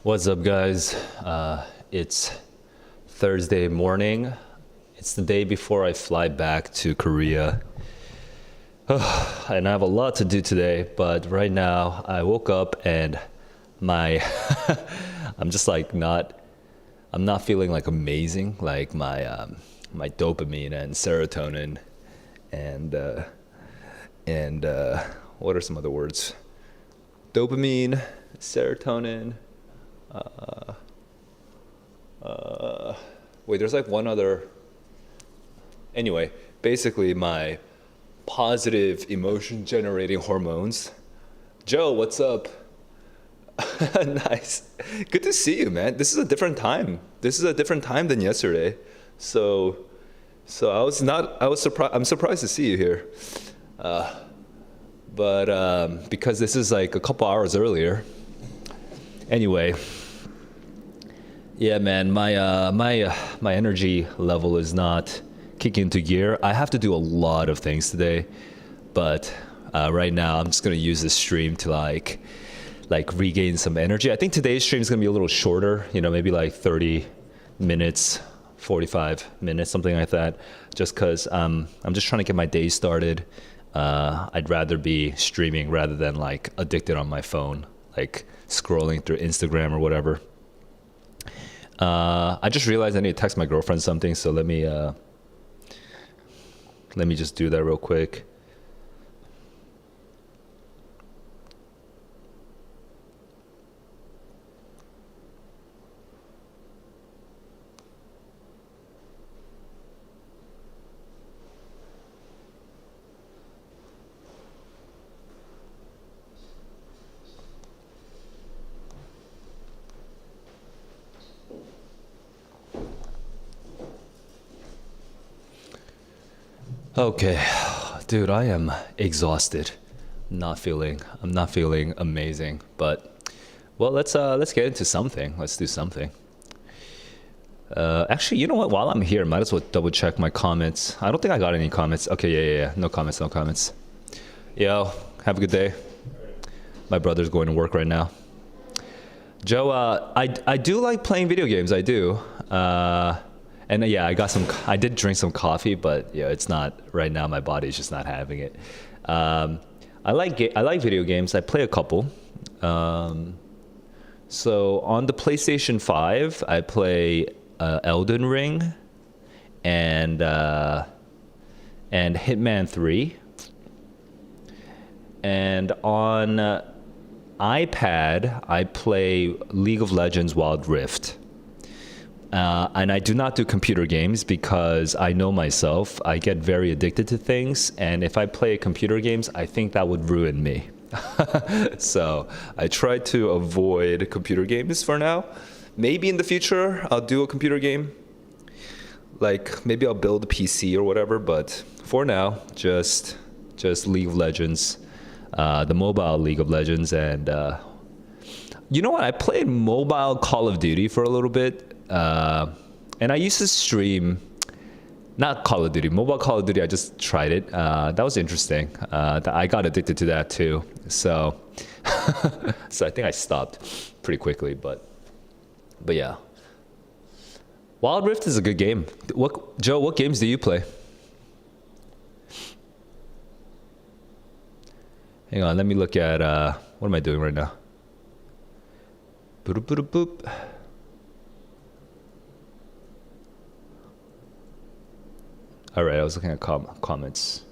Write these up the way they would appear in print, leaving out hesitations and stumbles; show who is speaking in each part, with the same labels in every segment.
Speaker 1: What's up, guys? It's Thursday morning. It's the day before I fly back to Korea. And I have a lot to do today, but right now I woke up and my I'm just like I'm not feeling like amazing, like my dopamine and serotonin and what are some other words? Dopamine, serotonin. Wait, there's like one other. Anyway, basically my positive emotion generating hormones. Joe, what's up? Nice. Good to see you, man. This is a different time. This is a different time than yesterday. So I'm surprised to see you here. But because this is like a couple hours earlier. Anyway, yeah, man, my energy level is not kicking into gear. I have to do a lot of things today, but right now I'm just gonna use this stream to like regain some energy. I think today's stream is gonna be a little shorter, maybe like 30 minutes, 45 minutes, something like that. Just because I'm just trying to get my day started. I'd rather be streaming rather than like addicted on my phone, like scrolling through Instagram or whatever. I just realized I need to text my girlfriend something, so let me just do that real quick. Okay, dude, I am exhausted. I'm not feeling amazing, but well, let's get into something. Let's do something. Actually, you know what? While I'm here, might as well double check my comments. I don't think I got any comments. Okay, yeah. No comments. Yo, have a good day. My brother's going to work right now. Joe, I do like playing video games. I do. And yeah, I did drink some coffee, but yeah, it's not right now. My body's just not having it. I like video games. I play a couple. So on the PlayStation 5, I play Elden Ring and Hitman 3. And on iPad, I play League of Legends Wild Rift. And I do not do computer games because I know myself. I get very addicted to things, and if I play computer games, I think that would ruin me. So I try to avoid computer games for now. Maybe in the future I'll do a computer game. Like maybe I'll build a PC or whatever, but for now, just League of Legends, the mobile League of Legends, and you know what? I played mobile Call of Duty for a little bit. And I used to stream, not Call of Duty, mobile Call of Duty. I just tried it. That was interesting. I got addicted to that too. So, so I think I stopped pretty quickly. But yeah, Wild Rift is a good game. Joe? What games do you play? Hang on, let me look at what am I doing right now? Boop boop boop. All right, I was looking at comments.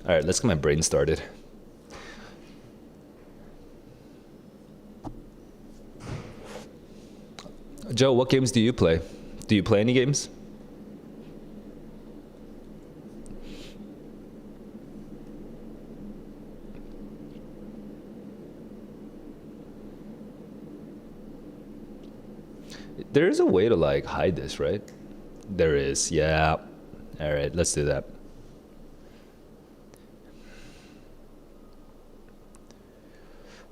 Speaker 1: All right, let's get my brain started. Joe, what games do you play? Do you play any games? There is a way to like hide this, right? There is, yeah. All right, let's do that.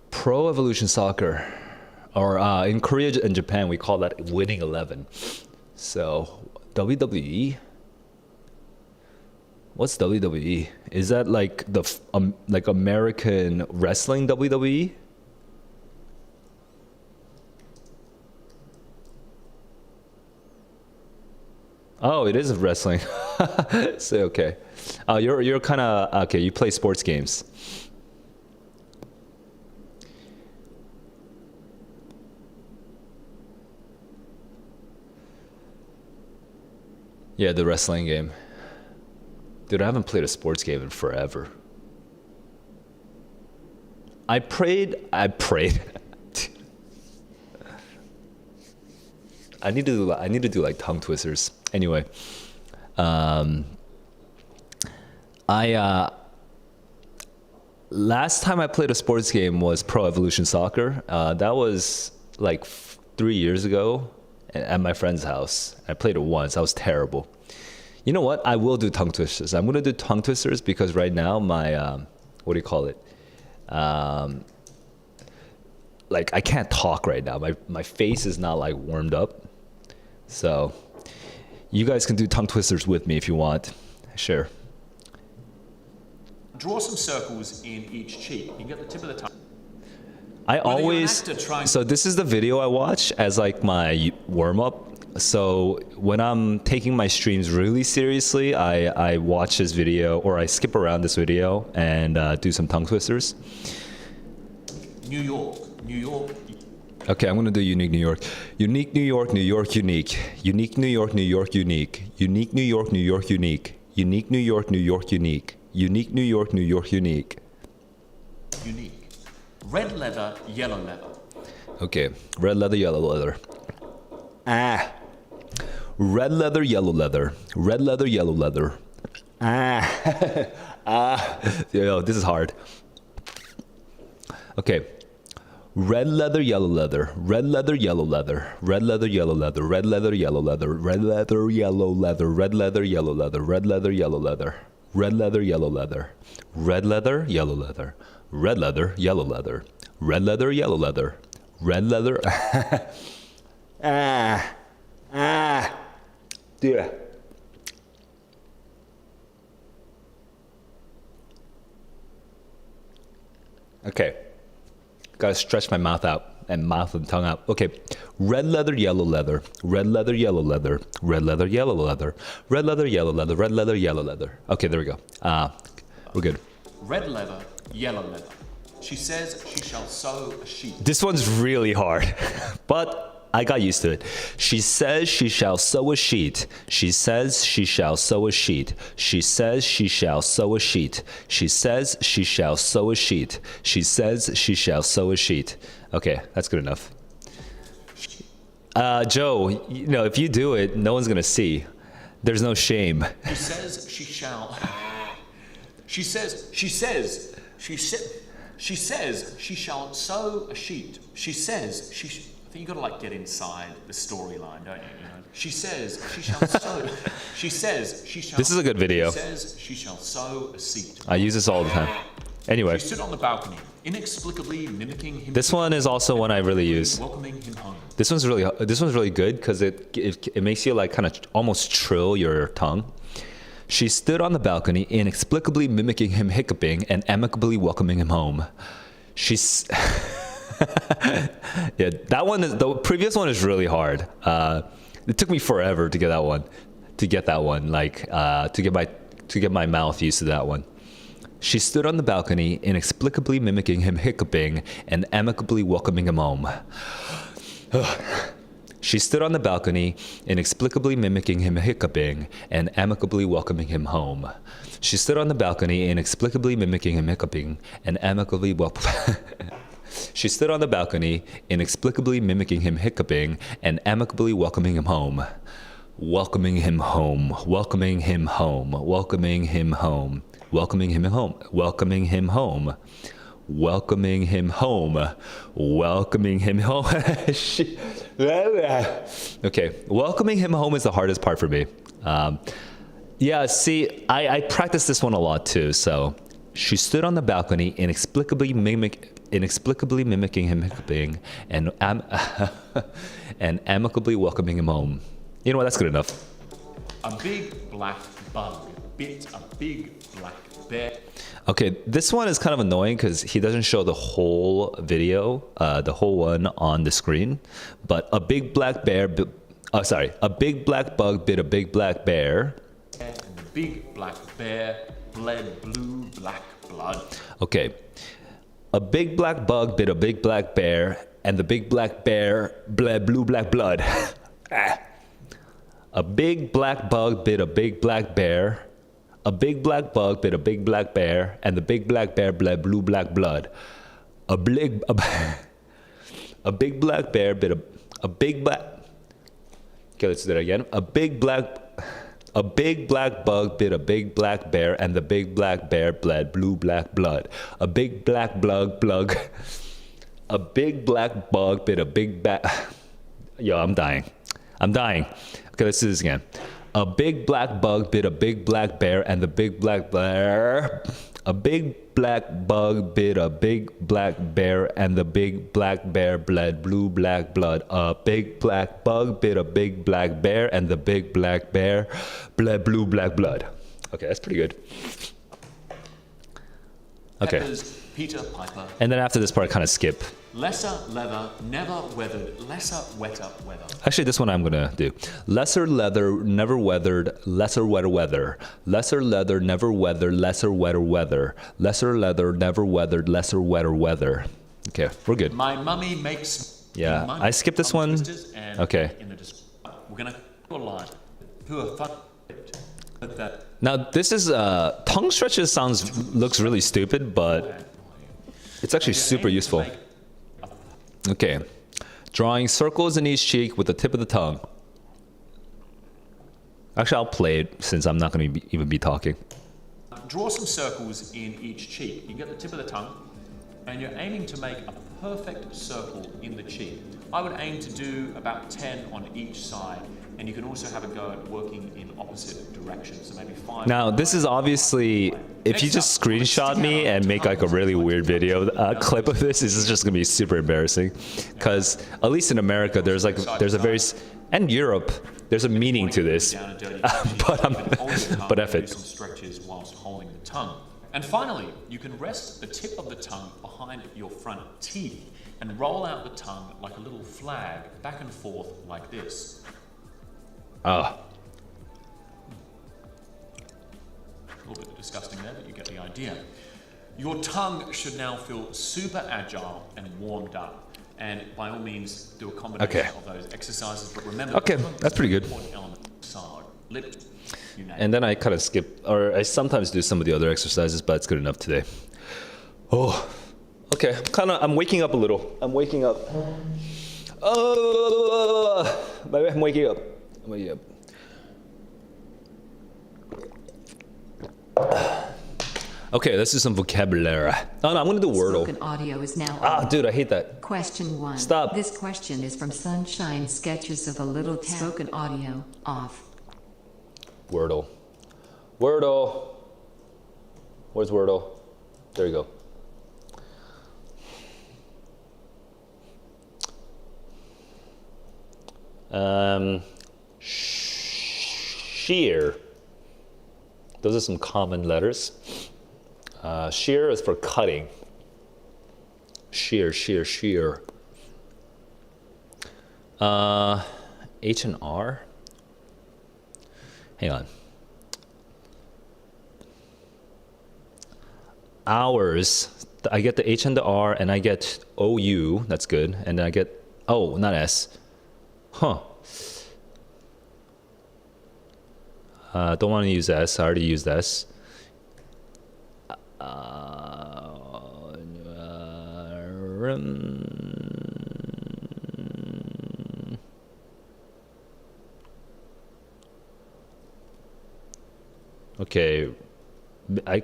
Speaker 1: Pro Evolution Soccer, or in Korea and Japan, we call that Winning 11. So WWE, What's WWE? Is that like the like American wrestling WWE? Oh, it is wrestling. So okay. You're kind of okay. You play sports games. Yeah, the wrestling game. Dude, I haven't played a sports game in forever. I prayed. I need to do like tongue twisters. Anyway, I last time I played a sports game was Pro Evolution Soccer. That was like 3 years ago at my friend's house. I played it once. I was terrible. You know what? I will do tongue twisters. I'm gonna do tongue twisters because right now my what do you call it? Like I can't talk right now. My face is not like warmed up. So you guys can do tongue twisters with me if you want. Sure.
Speaker 2: Draw some circles in each cheek. You can get the tip of the tongue.
Speaker 1: I always, so this is the video I watch as like my warm up. So when I'm taking my streams really seriously, I watch this video or I skip around this video and do some tongue twisters.
Speaker 2: New York.
Speaker 1: Okay, I'm gonna do unique New York. Unique New York, New York unique. Unique New York, New York unique. Unique New York, New York unique. Unique New York, New York unique. Unique New York, New York unique.
Speaker 2: Unique. Red leather, yellow leather.
Speaker 1: Okay, red leather, yellow leather. Ah. Red leather, yellow leather. Red leather, yellow leather. Ah. Ah. Yo, this is hard. Okay. Red leather, yellow leather. Red leather, yellow leather. Red leather, yellow leather. Red leather, yellow leather. Red leather, yellow leather. Red leather, yellow leather. Red leather, yellow leather. Red leather, yellow leather. Red leather, yellow leather. Red leather, yellow leather. Red leather, yellow leather. Red leather. Yeah. Okay. Gotta stretch my mouth out and mouth and tongue out. Okay. Red leather, yellow leather. Red leather, yellow leather. Red leather, yellow leather. Red leather, yellow leather. Red leather, yellow leather. Okay, there we go. We're good.
Speaker 2: Red leather, yellow leather. She says she shall sew a sheet.
Speaker 1: This one's really hard, but I got used to it. She says she shall sew a sheet. She says she shall sew a sheet. She says she shall sew a sheet. She says she shall sew a sheet. She says she shall sew a sheet. Okay, that's good enough. Joe, you know, if you do it, no one's gonna see. There's no shame.
Speaker 2: She says she shall. She says she shall sew a sheet. She says she. I think you gotta like get inside the storyline, don't you? You know? She says she shall sew. She says she shall.
Speaker 1: This is a good video.
Speaker 2: She says she shall sew a seat.
Speaker 1: I use this all the time. Anyway.
Speaker 2: She stood on the balcony, inexplicably mimicking him.
Speaker 1: This one is also one I really use.
Speaker 2: Welcoming him home.
Speaker 1: This one's really good because it makes you like kind of almost trill your tongue. She stood on the balcony, inexplicably mimicking him hiccuping and amicably welcoming him home. She's yeah, that one is the previous one is really hard. It took me forever to get that one, like to get my mouth used to that one. She stood on the balcony, inexplicably mimicking him hiccuping and amicably welcoming him home. She stood on the balcony, inexplicably mimicking him hiccuping and amicably welcoming him home. She stood on the balcony, inexplicably mimicking him hiccuping and amicably She stood on the balcony, inexplicably mimicking him hiccuping and amicably welcoming him home. Welcoming him home. Welcoming him home. Welcoming him home. Welcoming him home. Welcoming him home. Welcoming him home. Welcoming him home. Okay, welcoming him home is the hardest part for me. Yeah, see, I practice this one a lot too. So she stood on the balcony, inexplicably mimicking him hiccuping and and amicably welcoming him home. You know what? That's good enough.
Speaker 2: A big black bug a big black bear.
Speaker 1: Okay, this one is kind of annoying because he doesn't show the whole video, the whole one on the screen. But a big black bear, a big black bug bit a big black bear.
Speaker 2: And the big black bear bled blue black blood.
Speaker 1: Okay, a big black bug bit a big black bear, and the big black bear bled blue black blood. A big black bug bit a big black bear. A big black bug bit a big black bear, and the big black bear bled blue black blood. A big black bear bit a big black. Okay, let's do that again. A big black bug bit a big black bear, and the big black bear bled blue black blood. A big black bug. A big black bug bit a big Yo, I'm dying. Okay, let's do this again. A big black bug bit a big black bear, and the big black bear. A big black bug bit a big black bear, and the big black bear bled blue black blood. A big black bug bit a big black bear, and the big black bear bled blue black blood. Okay, that's pretty good. Okay.
Speaker 2: Pepper's Peter Piper.
Speaker 1: And then after this part, I kind of skip.
Speaker 2: Lesser leather, never weathered, lesser wetter weather.
Speaker 1: Actually, this one I'm gonna do. Lesser leather, never weathered, lesser wetter weather. Lesser leather, never weathered, lesser wetter weather. Lesser leather, never weathered, lesser wetter weather. Okay, we're good.
Speaker 2: My mummy makes.
Speaker 1: Yeah, I skipped this one. Okay.
Speaker 2: We're gonna put a line. Who are fun. That.
Speaker 1: Now this is tongue stretches looks really stupid, but it's actually super useful. Okay, drawing circles in each cheek with the tip of the tongue. Actually, I'll play it since I'm not going to even be talking.
Speaker 2: Draw some circles in each cheek. You can get the tip of the tongue, and you're aiming to make a perfect circle in the cheek. I would aim to do about 10 on each side, and you can also have a go at working in opposite directions, so maybe 5.
Speaker 1: Now, this is obviously, if you just screenshot me and make like a really weird video clip of this is just gonna be super embarrassing, because at least in America there's a very, and Europe, there's a meaning to this, but F it.
Speaker 2: Some stretches whilst holding the tongue. And finally, you can rest the tip of the tongue behind your front teeth and roll out the tongue like a little flag back and forth like this.
Speaker 1: Ah.
Speaker 2: A little bit disgusting there, but you get the idea. Your tongue should now feel super agile and warmed up. And by all means, do a combination of those exercises. But remember,
Speaker 1: that's pretty good.
Speaker 2: Lip,
Speaker 1: and then I kind of skip, or I sometimes do some of the other exercises, but it's good enough today. Oh, okay. I'm waking up a little. I'm waking up. I'm waking up. Okay, let's do some vocabulary. Oh no, I'm gonna do Wordle.
Speaker 3: Spoken audio is now on.
Speaker 1: Dude, I hate that.
Speaker 3: Question 1.
Speaker 1: Stop.
Speaker 3: This question is from Sunshine Sketches of a Little Town. Spoken audio off.
Speaker 1: Wordle. Wordle. Where's Wordle? There you go. Shear. Those are some common letters. Shear is for cutting. Shear. H and R. Hang on. Hours. I get the H and the R, and I get OU. That's good. And then I get not S. Huh. Don't want to use S. I already used S. Okay, I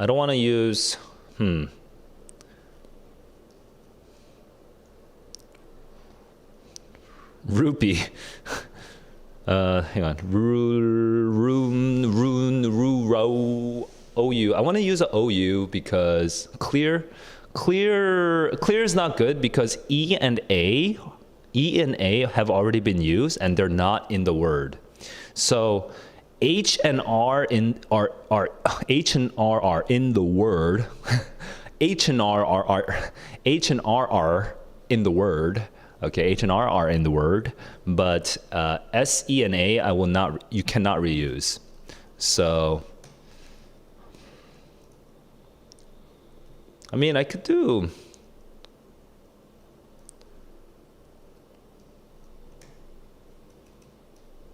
Speaker 1: don't want to use, Rupee. Hang on. OU. I want to use an OU because clear is not good because E and A have already been used and they're not in the word. So H and R are in the word. H and R are in the word. Okay, H and R are in the word, but S, E, and A you cannot reuse. So I mean, I could do.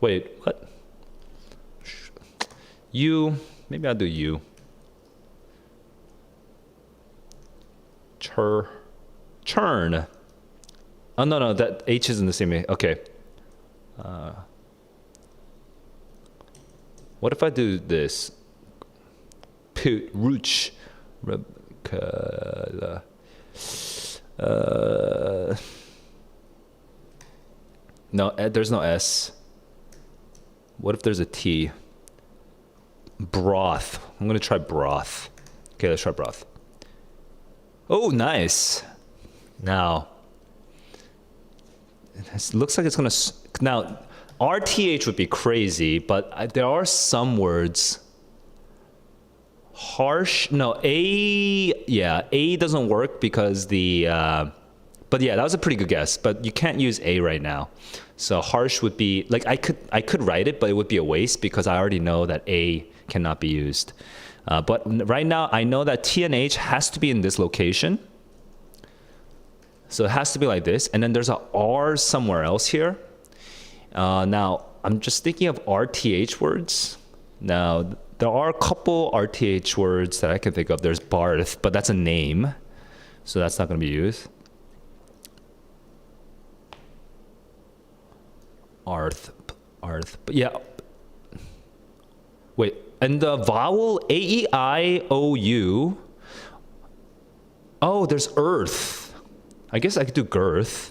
Speaker 1: Wait, what? U. Maybe I'll do U. Churn. Oh no, that H is in the same way. Okay. What if I do this? Rooch. No, there's no S. What if there's a T? Broth. I'm gonna try broth. Okay, let's try broth. Oh, nice. Now, it looks like it's gonna. Now, RTH would be crazy, but there are some words. Harsh. No, A. Yeah, A doesn't work because the. But yeah, that was a pretty good guess. But you can't use A right now. So harsh would be like I could write it, but it would be a waste because I already know that A cannot be used. But right now, I know that T and H has to be in this location. So it has to be like this. And then there's a R somewhere else here. Now, I'm just thinking of RTH words. Now, there are a couple RTH words that I can think of. There's Barth, but that's a name. So that's not going to be used. Arth. But yeah. Wait. And the vowel A-E-I-O-U. Oh, there's earth. I guess I could do girth.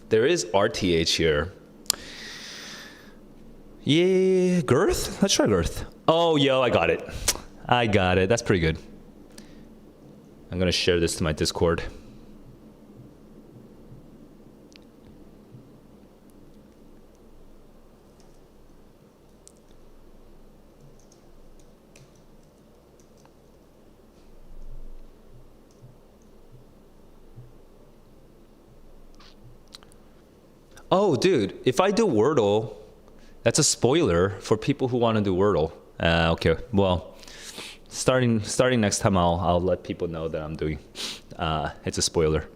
Speaker 1: There is RTH here. Yeah, girth? Let's try girth. Oh, yo, I got it. That's pretty good. I'm going to share this to my Discord. Oh, dude, if I do Wordle, that's a spoiler for people who want to do Wordle. Okay, well, starting next time, I'll let people know that I'm doing. It's a spoiler.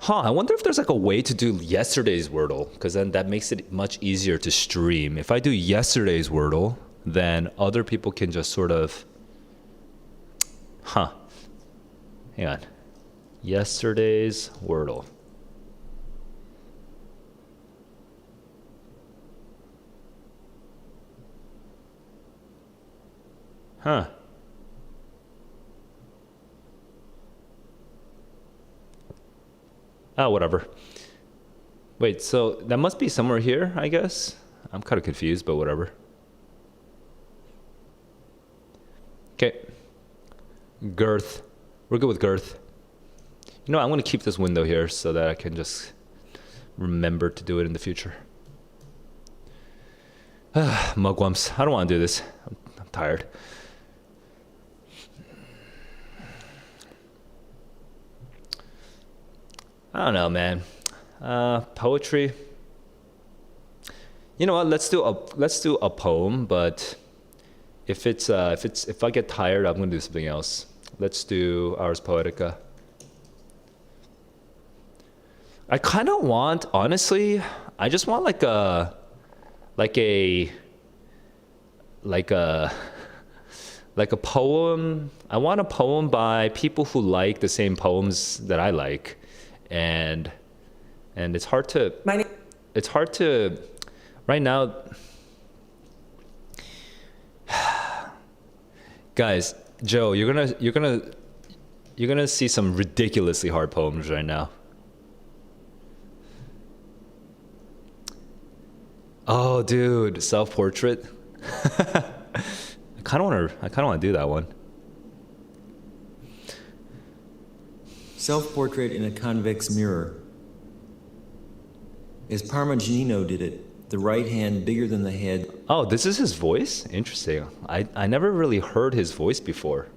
Speaker 1: I wonder if there's like a way to do yesterday's Wordle, because then that makes it much easier to stream. If I do yesterday's Wordle, then other people can just sort of. Hang on. Yesterday's Wordle. Oh, whatever. Wait, so that must be somewhere here, I guess? I'm kind of confused, but whatever. Okay. Girth. We're good with girth. You know, I'm going to keep this window here so that I can just remember to do it in the future. Mugwumps. I don't want to do this. I'm tired. I don't know, man. Poetry. You know what? Let's do a poem. But if I get tired, I'm gonna do something else. Let's do Ars Poetica. I kind of want, honestly, I just want like a poem. I want a poem by people who like the same poems that I like. And it's hard to right now. Guys, Joe, you're gonna see some ridiculously hard poems right now. Oh, dude, Self-Portrait. I kind of want to do that one.
Speaker 4: Self-portrait in a convex mirror. As Parmigianino did it, the right hand bigger than the head.
Speaker 1: Oh, this is his voice? Interesting. I never really heard his voice before.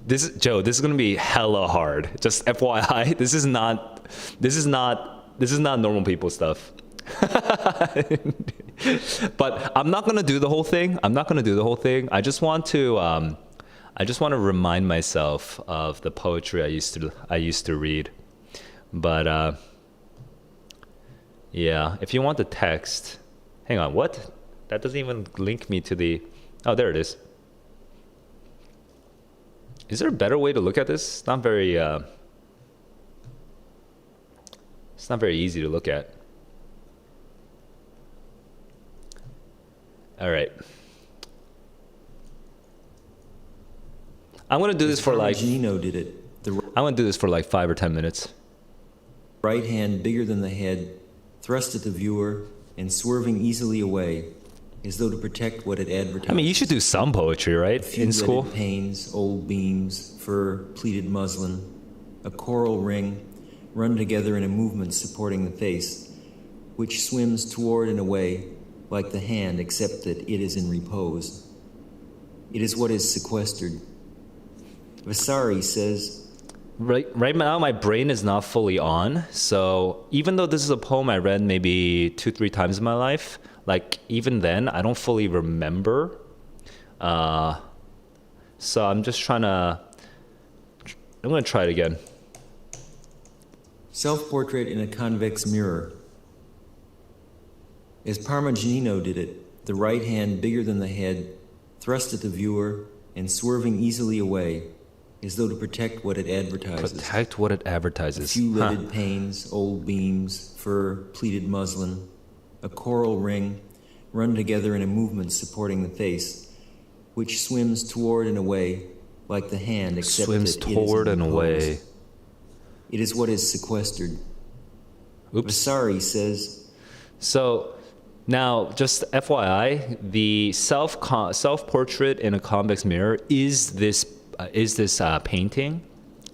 Speaker 1: This is gonna be hella hard. Just FYI, this is not normal people stuff. But I'm not gonna do the whole thing. I just want to remind myself of the poetry I used to read. But yeah, if you want the text, hang on, what? That doesn't even link me to the. Oh, there it is. Is there a better way to look at this? It's not very easy to look at. All right. I'm gonna do this for like.
Speaker 4: Parmigianino did it. I'm
Speaker 1: gonna do this for like 5 or 10 minutes.
Speaker 4: Right hand bigger than the head, thrust at the viewer, and swerving easily away, as though to protect what it advertises.
Speaker 1: I mean, you should do some poetry, right? In school.
Speaker 4: Panes, old beams, fur, pleated muslin, a coral ring, run together in a movement supporting the face, which swims toward and away, like the hand, except that it is in repose. It is what is sequestered. Vasari says,
Speaker 1: Right now, my brain is not fully on. So even though this is a poem I read maybe 2-3 times in my life, like even then, I don't fully remember. So I'm just I'm going to try it again.
Speaker 4: Self-portrait in a convex mirror. As Parmigianino did it, the right hand bigger than the head, thrust at the viewer, and swerving easily away, as though to protect what it advertises.
Speaker 1: Protect what it advertises.
Speaker 4: A few lidded panes, old beams, fur, pleated muslin, a coral ring, run together in a movement supporting the face, which swims toward and away, like the hand, except
Speaker 1: swims
Speaker 4: that
Speaker 1: toward
Speaker 4: it is in
Speaker 1: and
Speaker 4: repose.
Speaker 1: away.
Speaker 4: It is what is sequestered.
Speaker 1: Oops.
Speaker 4: Vasari says.
Speaker 1: So now, just FYI, the self-portrait in a convex mirror is this painting.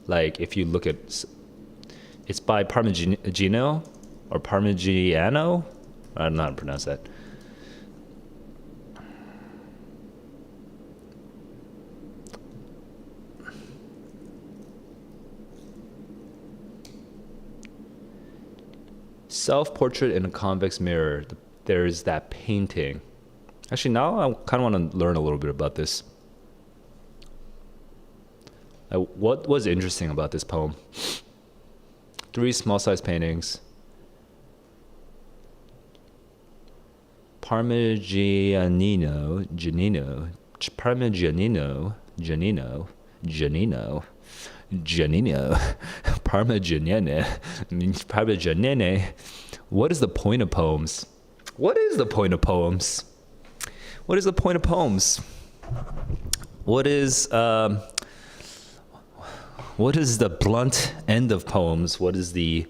Speaker 1: Like if you look at, it's by Parmigiano. I don't know how to pronounce that. Self-portrait in a convex mirror. There's that painting. Actually, now I kind of want to learn a little bit about this. What was interesting about this poem? 3 small-sized paintings. Parmigianino, Giannino, Parmigianino, Parmigianene. What is the point of poems? What is the point of poems? What is the point of poems? What is the blunt end of poems? What is the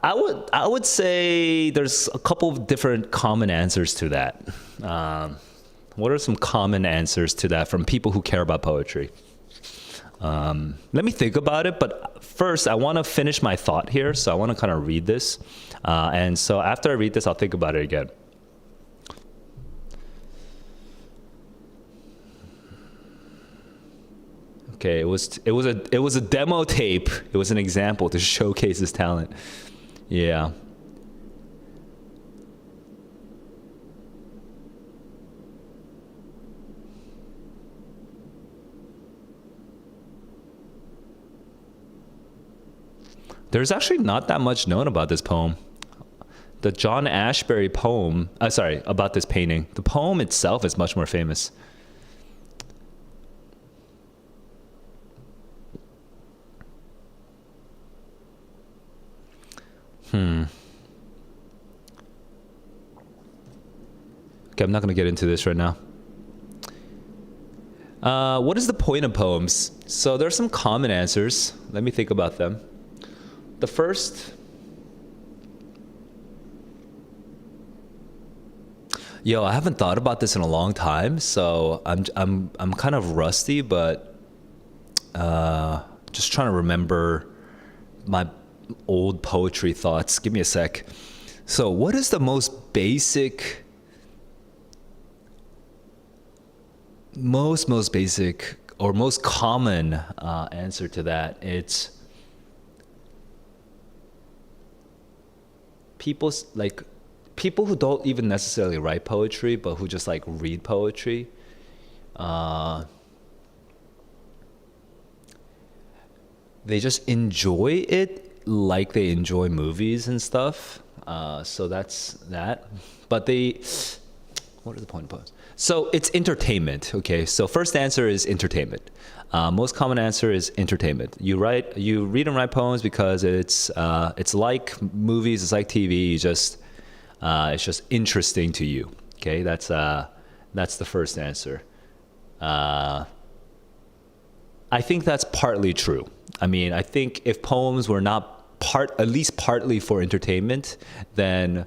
Speaker 1: I would say there's a couple of different common answers to that. What are some common answers to that from people who care about poetry? Let me think about it, but first I want to finish my thought here, so I want to kind of read this. And so after I read this, I'll think about it again. Okay, it was a demo tape. It was an example to showcase his talent. Yeah. There's actually not that much known about this poem. The John Ashbery poem, about this painting. The poem itself is much more famous. Okay, I'm not going to get into this right now. What is the point of poems? So there are some common answers. Let me think about them. The first. Yo, I haven't thought about this in a long time, so I'm kind of rusty, but just trying to remember my old poetry thoughts. Give me a sec. So, what is the most basic, most basic or most common answer to that? It's people who don't even necessarily write poetry, but who just like read poetry. They just enjoy it like they enjoy movies and stuff. So that's that. But what are the point of poems? So it's entertainment. Okay. So first answer is entertainment. Most common answer is entertainment. You read and write poems because it's like movies, it's like TV. It's just interesting to you. Okay, that's the first answer. I think that's partly true. I mean, I think if poems were not at least partly for entertainment, then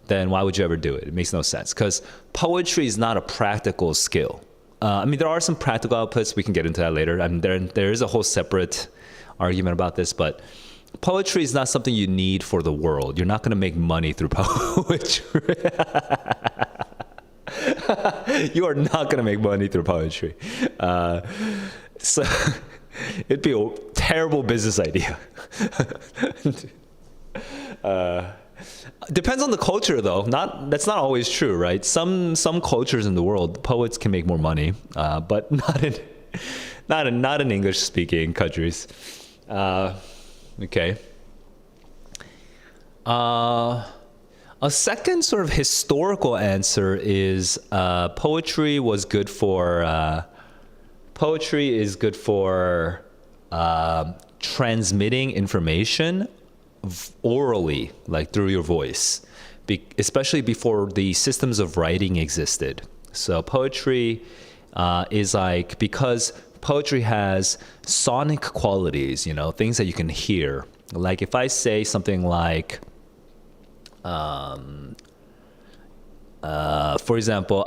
Speaker 1: why would you ever do it? It makes no sense because poetry is not a practical skill. I mean, there are some practical outputs. We can get into that later. I mean, there is a whole separate argument about this, but poetry is not something you need for the world. You're not going to make money through poetry. You are not going to make money through poetry. So it'd be a terrible business idea. Depends on the culture, though. That's not always true, right? Some cultures in the world, poets can make more money, but not in English-speaking countries. Okay. A second sort of historical answer is poetry is good for transmitting information orally, like through your voice, especially before the systems of writing existed. So poetry is like, because poetry has sonic qualities, things that you can hear. Like if I say something like, for example,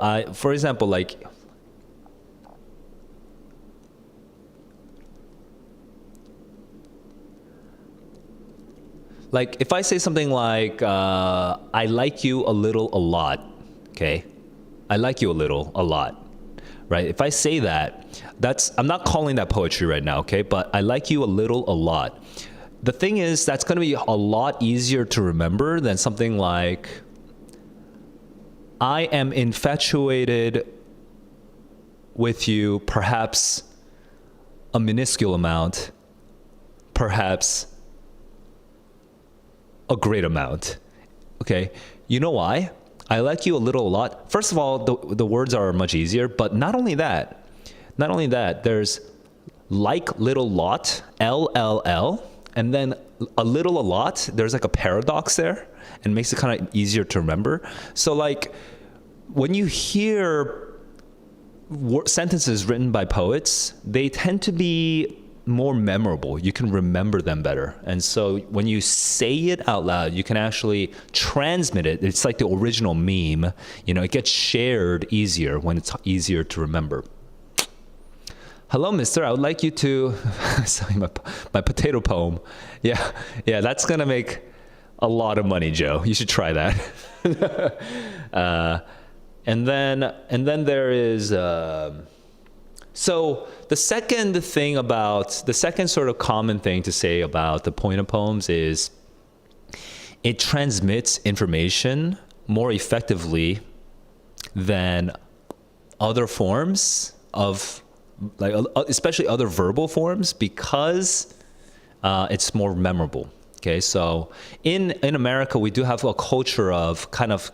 Speaker 1: like if I say something like, I like you a little a lot, okay? I like you a little a lot, right? If I say that, I'm not calling that poetry right now, okay? But I like you a little a lot. The thing is, that's going to be a lot easier to remember than something like, I am infatuated with you, perhaps a minuscule amount, perhaps a great amount. Okay, you know why? I like you a little a lot. First of all, the words are much easier, but not only that, there's like little lot, LLL, and then a little a lot, there's like a paradox there and makes it kind of easier to remember. So like when you hear sentences written by poets, they tend to be more memorable. You can remember them better. And so when you say it out loud, you can actually transmit it. It's like the original meme. It gets shared easier when it's easier to remember. Hello, mister. I would like you to sorry, my potato poem. Yeah, that's going to make a lot of money, Joe. You should try that. And then there is so the second sort of common thing to say about the point of poems is it transmits information more effectively than other forms of, like, especially other verbal forms, because it's more memorable. Okay, so in America, we do have a culture of kind of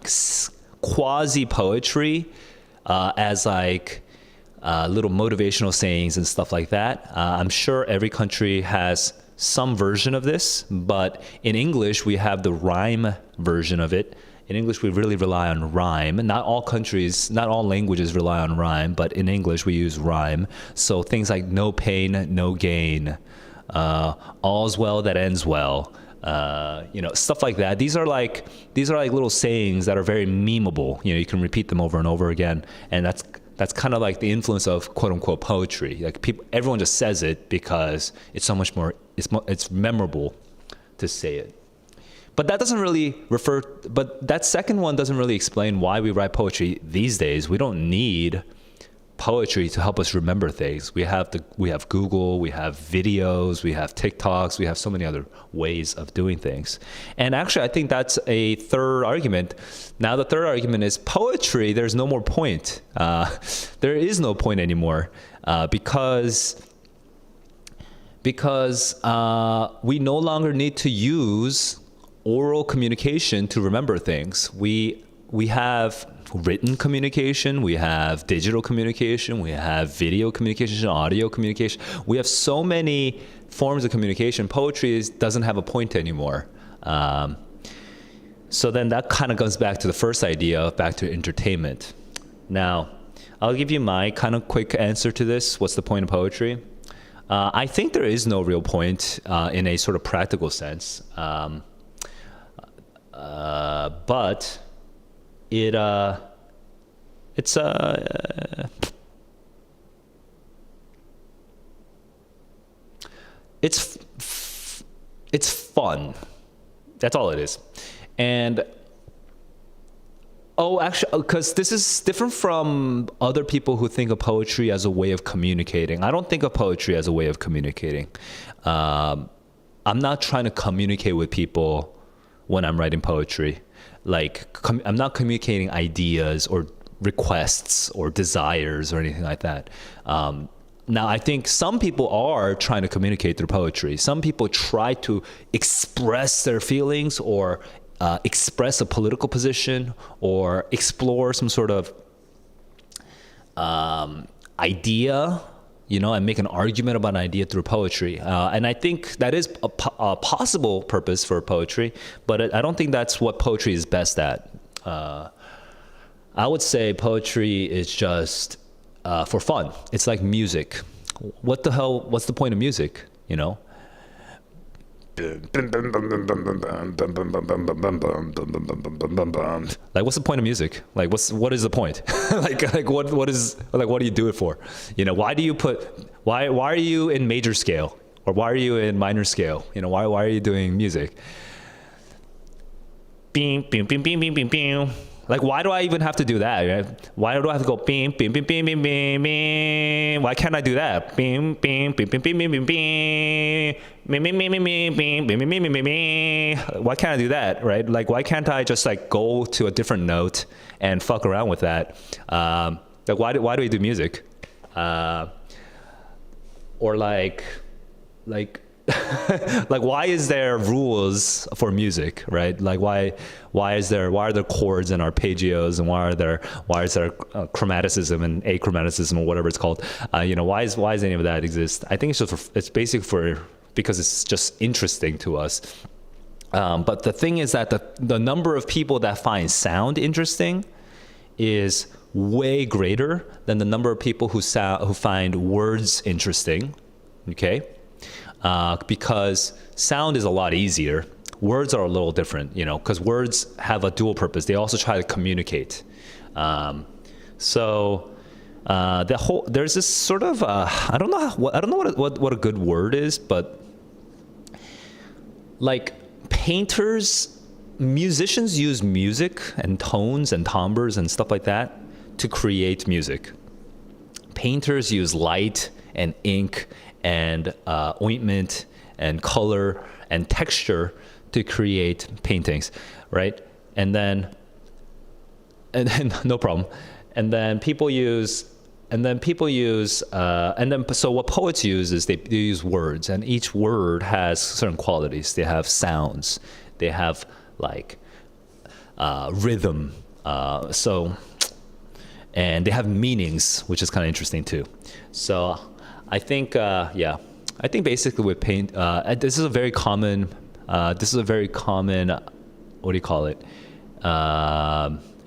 Speaker 1: quasi poetry as like little motivational sayings and stuff like that. I'm sure every country has some version of this, but in English, we have the rhyme version of it. In English, we really rely on rhyme. Not all languages rely on rhyme, but in English, we use rhyme. So things like no pain, no gain, all's well that ends well, Stuff like that. These are like little sayings that are very memeable. You can repeat them over and over again, and that's kind of like the influence of quote unquote poetry. Like everyone just says it because it's so much more. It's memorable to say it. But that doesn't really but that second one doesn't really explain why we write poetry these days. We don't need poetry to help us remember things. We have Google, we have videos, we have TikToks, we have so many other ways of doing things. And actually, I think that's a third argument. Now, the third argument is poetry, there's no more point. There is no point anymore because we no longer need to use oral communication to remember things. We have written communication, we have digital communication, we have video communication, audio communication. We have so many forms of communication. Poetry doesn't have a point anymore. So then that kind of goes back to the first idea, back to entertainment. Now, I'll give you my kind of quick answer to this. What's the point of poetry? I think there is no real point in a sort of practical sense. But it's fun. That's all it is. And actually, because this is different from other people who think of poetry as a way of communicating. I don't think of poetry as a way of communicating. I'm not trying to communicate with people when I'm writing poetry. I'm not communicating ideas or requests or desires or anything like that. Now, I think some people are trying to communicate through poetry. Some people try to express their feelings or express a political position or explore some sort of idea, and make an argument about an idea through poetry. And I think that is a possible purpose for poetry, but I don't think that's what poetry is best at. I would say poetry is just for fun. It's like music. What's the point of music, Like, what's the point of music? Like, what is the point? What do you do it for? Why are you in major scale? Or why are you in minor scale? Why are you doing music? Bing, bing, bing, bing, bing, bing, bing. Like, why do I even have to do that? Right? Why do I have to go bing, bing, bing, bing, bing, bing, bing? Why can't I do that? Bing, bing, bing, bing, bing, bing, bing, bing, bing, bing, bing, bing, bing, bing, bing, bing, bing. Why can't I do that? Right? Like, why can't I just go to a different note and fuck around with that? Why do we do music? Or like. Why is there rules for music, right? Like why are there chords and arpeggios, and why is there chromaticism and achromaticism or whatever it's called? Why is any of that exist? I think it's basic because it's just interesting to us. But the thing is that the number of people that find sound interesting is way greater than the number of people who find words interesting. Okay. Because sound is a lot easier. Words are a little different, because words have a dual purpose. They also try to communicate. There's this sort of I don't know what a good word is, but like musicians use music and tones and timbres and stuff like that to create music. Painters use light and ink and ointment and color and texture to create paintings, right? And then no problem. So what poets use is they use words, and each word has certain qualities. They have sounds, they have rhythm, and they have meanings, which is kind of interesting too. So I think basically with paint, this is a very common, what do you call it?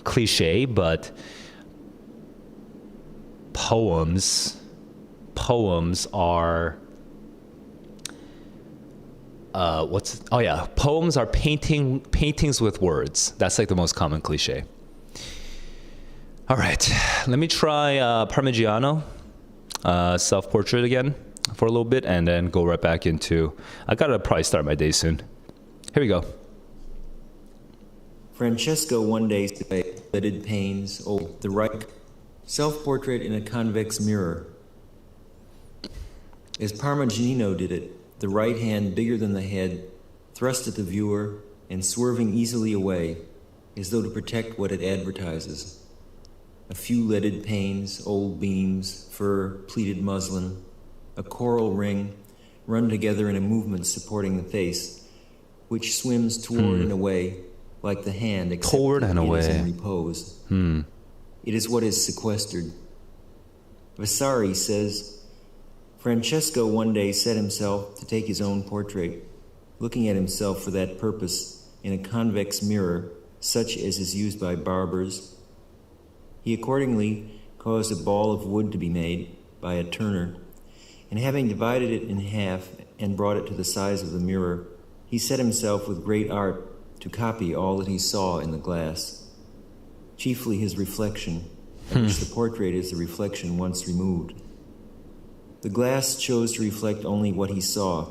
Speaker 1: Cliche, but poems are poems are paintings with words. That's like the most common cliche. All right, let me try Parmigiano, Self-Portrait again for a little bit, and then go right back into, I gotta probably start my day soon. Here we go.
Speaker 4: Francesco one day said, leaded panes, the right self-portrait in a convex mirror. As Parmigiano did it, the right hand bigger than the head, thrust at the viewer and swerving easily away, as though to protect what it advertises. A few leaded panes, old beams, fur, pleated muslin, a coral ring, run together in a movement supporting the face, which swims toward and away, like the hand except
Speaker 1: Toward and
Speaker 4: it is
Speaker 1: away.
Speaker 4: in repose. It is what is sequestered. Vasari says, Francesco one day set himself to take his own portrait, looking at himself for that purpose in a convex mirror, such as is used by barbers. He accordingly caused a ball of wood to be made by a turner, and having divided it in half and brought it to the size of the mirror, he set himself with great art to copy all that he saw in the glass, chiefly his reflection, of which the portrait is the reflection once removed. The glass chose to reflect only what he saw,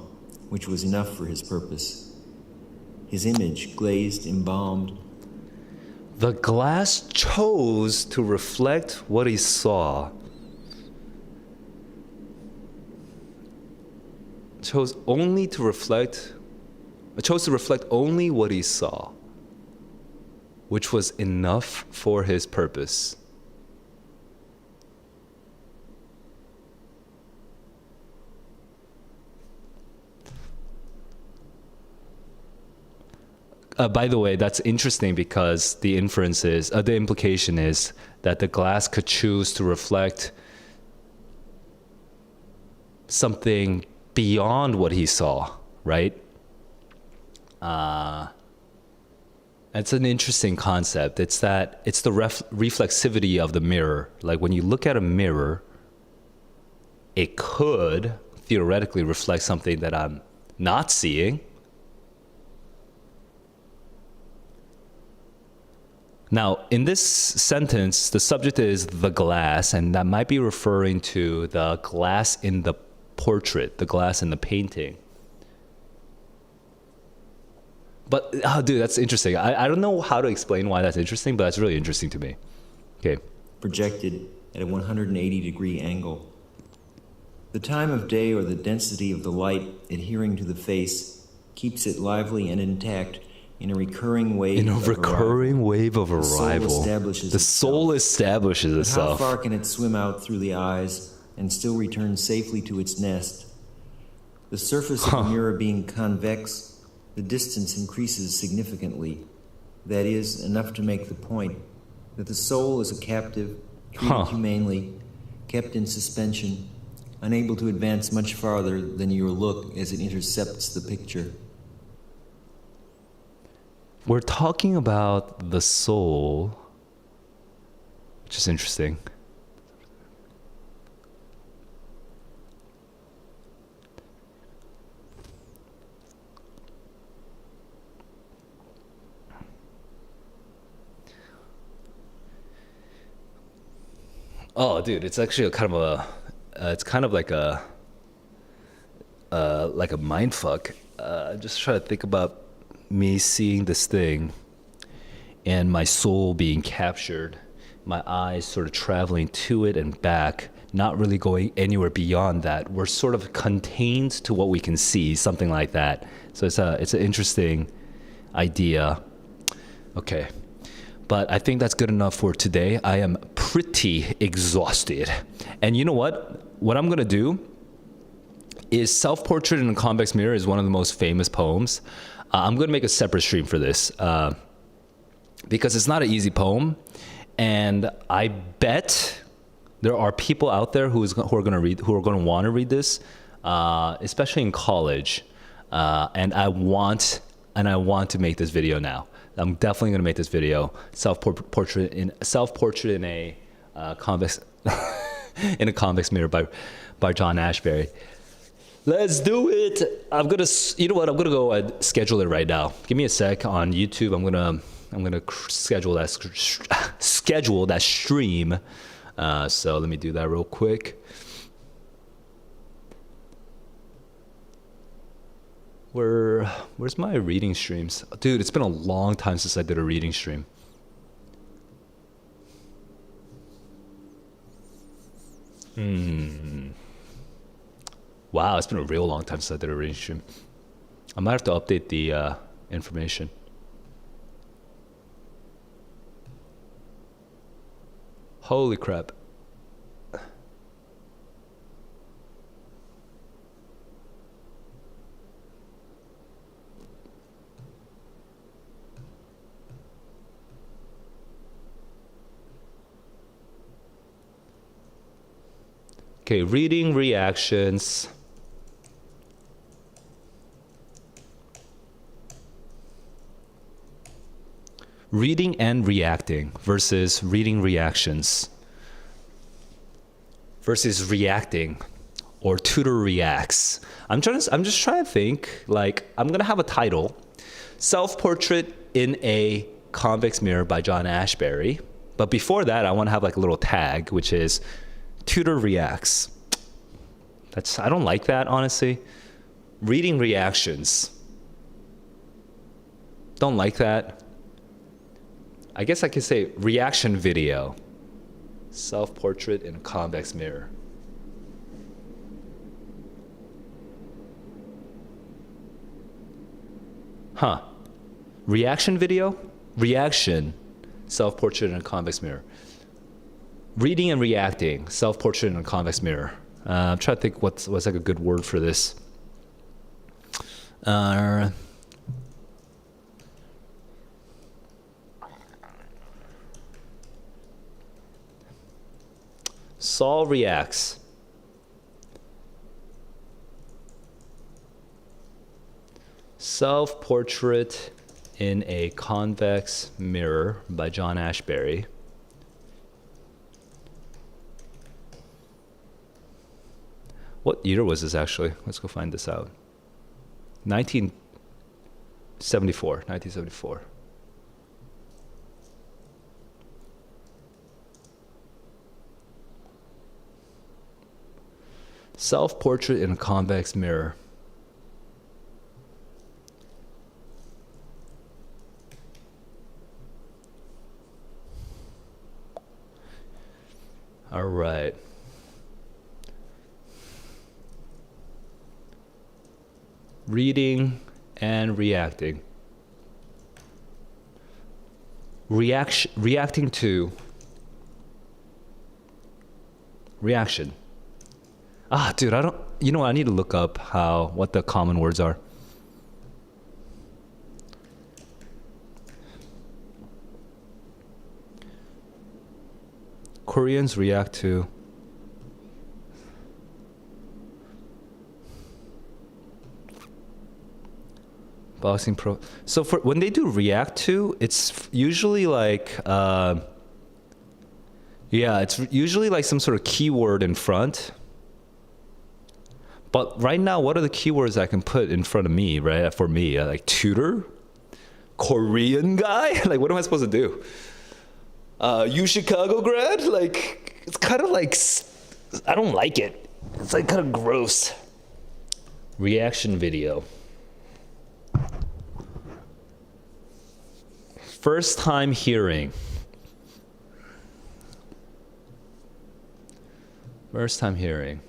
Speaker 4: which was enough for his purpose. His image, glazed, embalmed,
Speaker 1: The glass chose to reflect what he saw. It chose to reflect only what he saw, which was enough for his purpose. By the way, that's interesting because the implication is that the glass could choose to reflect something beyond what he saw, right? It's an interesting concept. It's the reflexivity of the mirror. Like when you look at a mirror, it could theoretically reflect something that I'm not seeing. Now, in this sentence, the subject is the glass, and that might be referring to the glass in the portrait, the glass in the painting. But, oh, dude, that's interesting. I don't know how to explain why that's interesting, but that's really interesting to me. Okay.
Speaker 4: projected at a 180-degree angle. The time of day or the density of the light adhering to the face keeps it lively and intact in a recurring wave of
Speaker 1: arrival. The soul establishes itself.
Speaker 4: How far can it swim out through the eyes and still return safely to its nest? The surface of the mirror being convex, the distance increases significantly. That is, enough to make the point that the soul is a captive, treated humanely, kept in suspension, unable to advance much farther than your look as it intercepts the picture.
Speaker 1: We're talking about the soul, which is interesting. Oh, dude, it's actually it's kind of like a mind fuck. Just try to think about me seeing this thing and my soul being captured, my eyes sort of traveling to it and back, not really going anywhere beyond that. We're sort of contained to what we can see, something like that. So it's an interesting idea. Okay. But I think that's good enough for today. I am pretty exhausted. And you know what? What I'm going to do is Self-Portrait in a Convex Mirror is one of the most famous poems. I'm going to make a separate stream for this because it's not an easy poem. And I bet there are people out there who are going to want to read this, especially in college. And I want to make this video now. I'm definitely going to make this video, self-portrait in a convex in a convex mirror by John Ashbery. Let's do it. I'm gonna, you know what? I'm gonna go and schedule it right now. Give me a sec on YouTube. I'm gonna schedule that stream. So let me do that real quick. Where's my reading streams? Dude, it's been a long time since I did a reading stream. Wow, it's been a real long time since I did a reading stream. I might have to update the information. Holy crap. Okay, reading reactions. Reading and reacting versus reading reactions versus reacting or tutor reacts. I'm just trying to think, like, I'm gonna have a title, Self-Portrait in a Convex Mirror by John Ashbery. But before that, I wanna have like a little tag, which is tutor reacts. I don't like that, honestly. Reading reactions. Don't like that. I guess I could say reaction video. Self-portrait in a convex mirror. Huh. Reaction video? Reaction. Self-portrait in a convex mirror. Reading and reacting. Self-portrait in a convex mirror. I'm trying to think what's like a good word for this. Saul reacts. Self-Portrait in a Convex Mirror by John Ashbery. What year was this actually? Let's go find this out. 1974. Self-portrait in a convex mirror. All right. Reading and reacting. Reacting to. Reaction. Dude, you know what, I need to look up what the common words are. Koreans react to. Boxing pro. So when they do react to, it's usually like, it's usually like some sort of keyword in front. But right now, what are the keywords I can put in front of me, right? For me, like tutor, Korean guy. Like, what am I supposed to do? You Chicago grad? Like, it's kind of like, I don't like it. It's like kind of gross. Reaction video. First time hearing. First time hearing.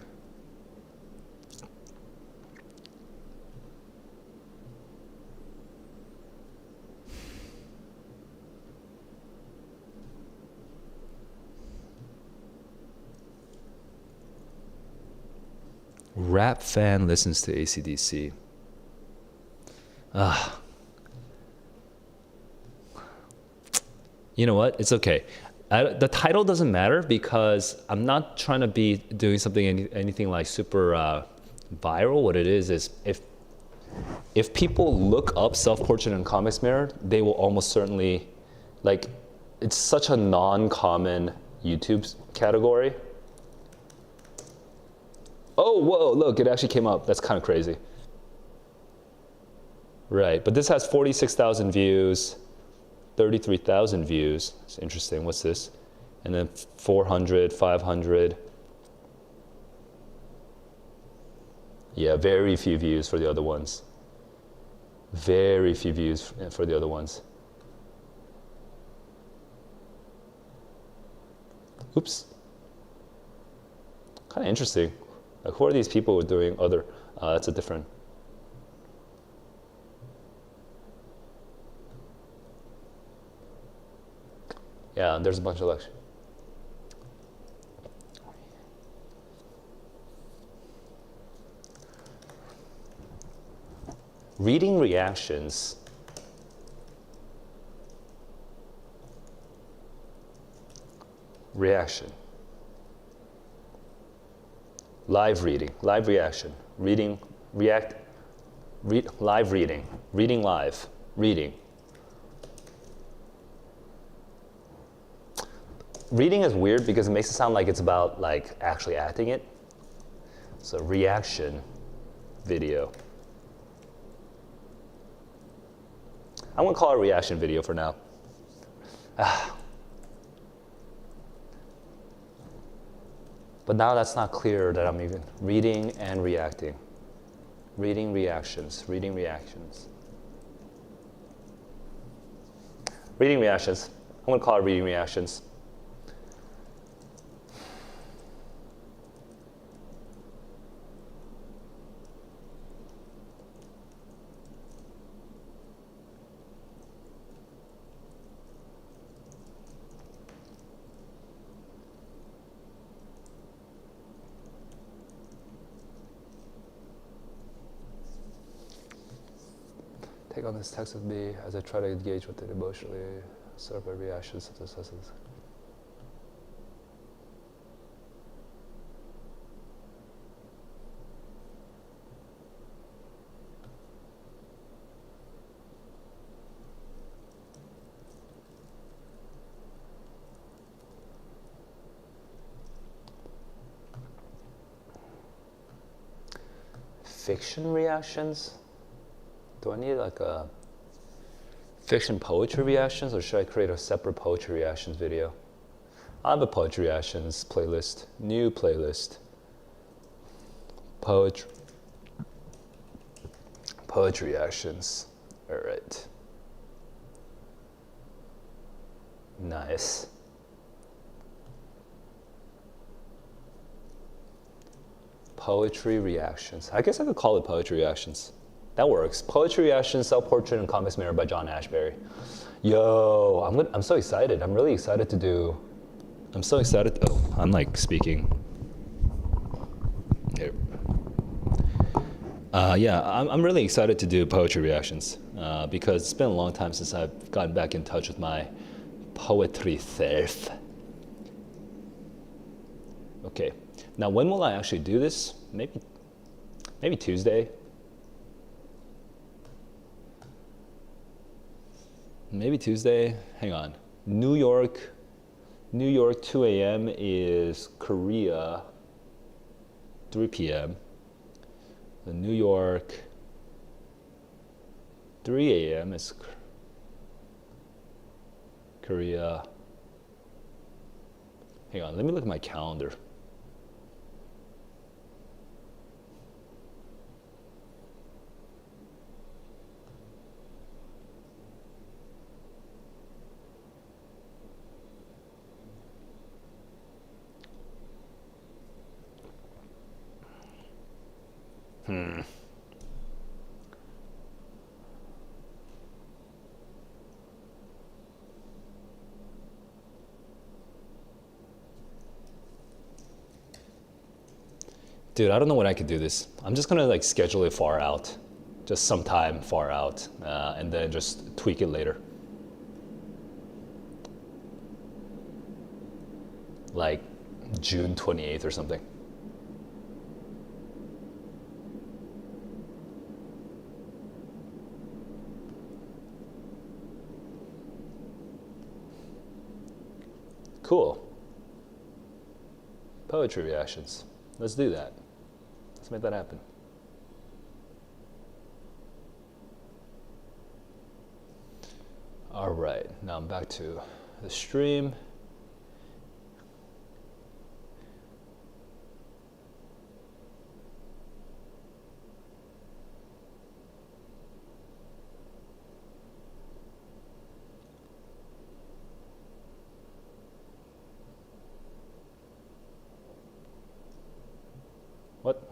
Speaker 1: Rap fan listens to AC/DC. You know what? It's okay. The title doesn't matter because I'm not trying to be doing something anything like super viral. What it is if people look up self-portrait in convex mirror, they will almost certainly, like, it's such a non-common YouTube category. Oh, whoa, look, it actually came up. That's kind of crazy. Right, but this has 46,000 views, 33,000 views. It's interesting. What's this? And then 400, 500. Yeah, very few views for the other ones. Very few views for the other ones. Oops. Kind of interesting. Like, who are these people doing other? That's a different. Yeah, there's a bunch of lectures. Reading reactions. Reaction. Live reading, live reaction. Reading, react, live reading. Reading live, reading. Reading is weird because it makes it sound like it's about like actually acting it. So reaction video. I'm gonna call it a reaction video for now. But now that's not clear that I'm even reading and reacting. Reading reactions, reading reactions. Reading reactions. I'm gonna call it reading reactions. Take on this text with me as I try to engage with it emotionally, set up my reactions to this. Fiction reactions? Do I need like a fiction poetry reactions, or should I create a separate poetry reactions video? I have a poetry reactions playlist, new playlist. Poetry reactions. All right. Nice. Poetry reactions. I guess I could call it poetry reactions. That works. Poetry reactions, Self-Portrait, and Convex Mirror by John Ashbery. Yo, I'm so excited. I'm really excited to do. I'm so excited. Oh, I'm like speaking. Here. Yeah, I'm really excited to do poetry reactions because it's been a long time since I've gotten back in touch with my poetry self. Okay. Now, when will I actually do this? Maybe Tuesday. Maybe Tuesday. Hang on. New York, 2 a.m. is Korea, 3 p.m. The New York, 3 a.m. is Korea. Hang on, let me look at my calendar. Dude, I don't know when I could do this. I'm just gonna like schedule it far out, just sometime far out, and then just tweak it later. Like June 28th or something. Cool. Poetry reactions. Let's do that. Let's make that happen. All right, now I'm back to the stream.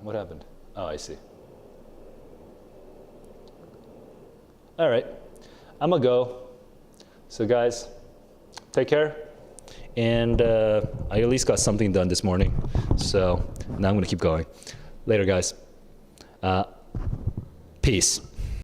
Speaker 1: What happened? Oh, I see. All right, I'm gonna go. So guys, take care. And I at least got something done this morning. So now I'm gonna keep going. Later, guys. Peace.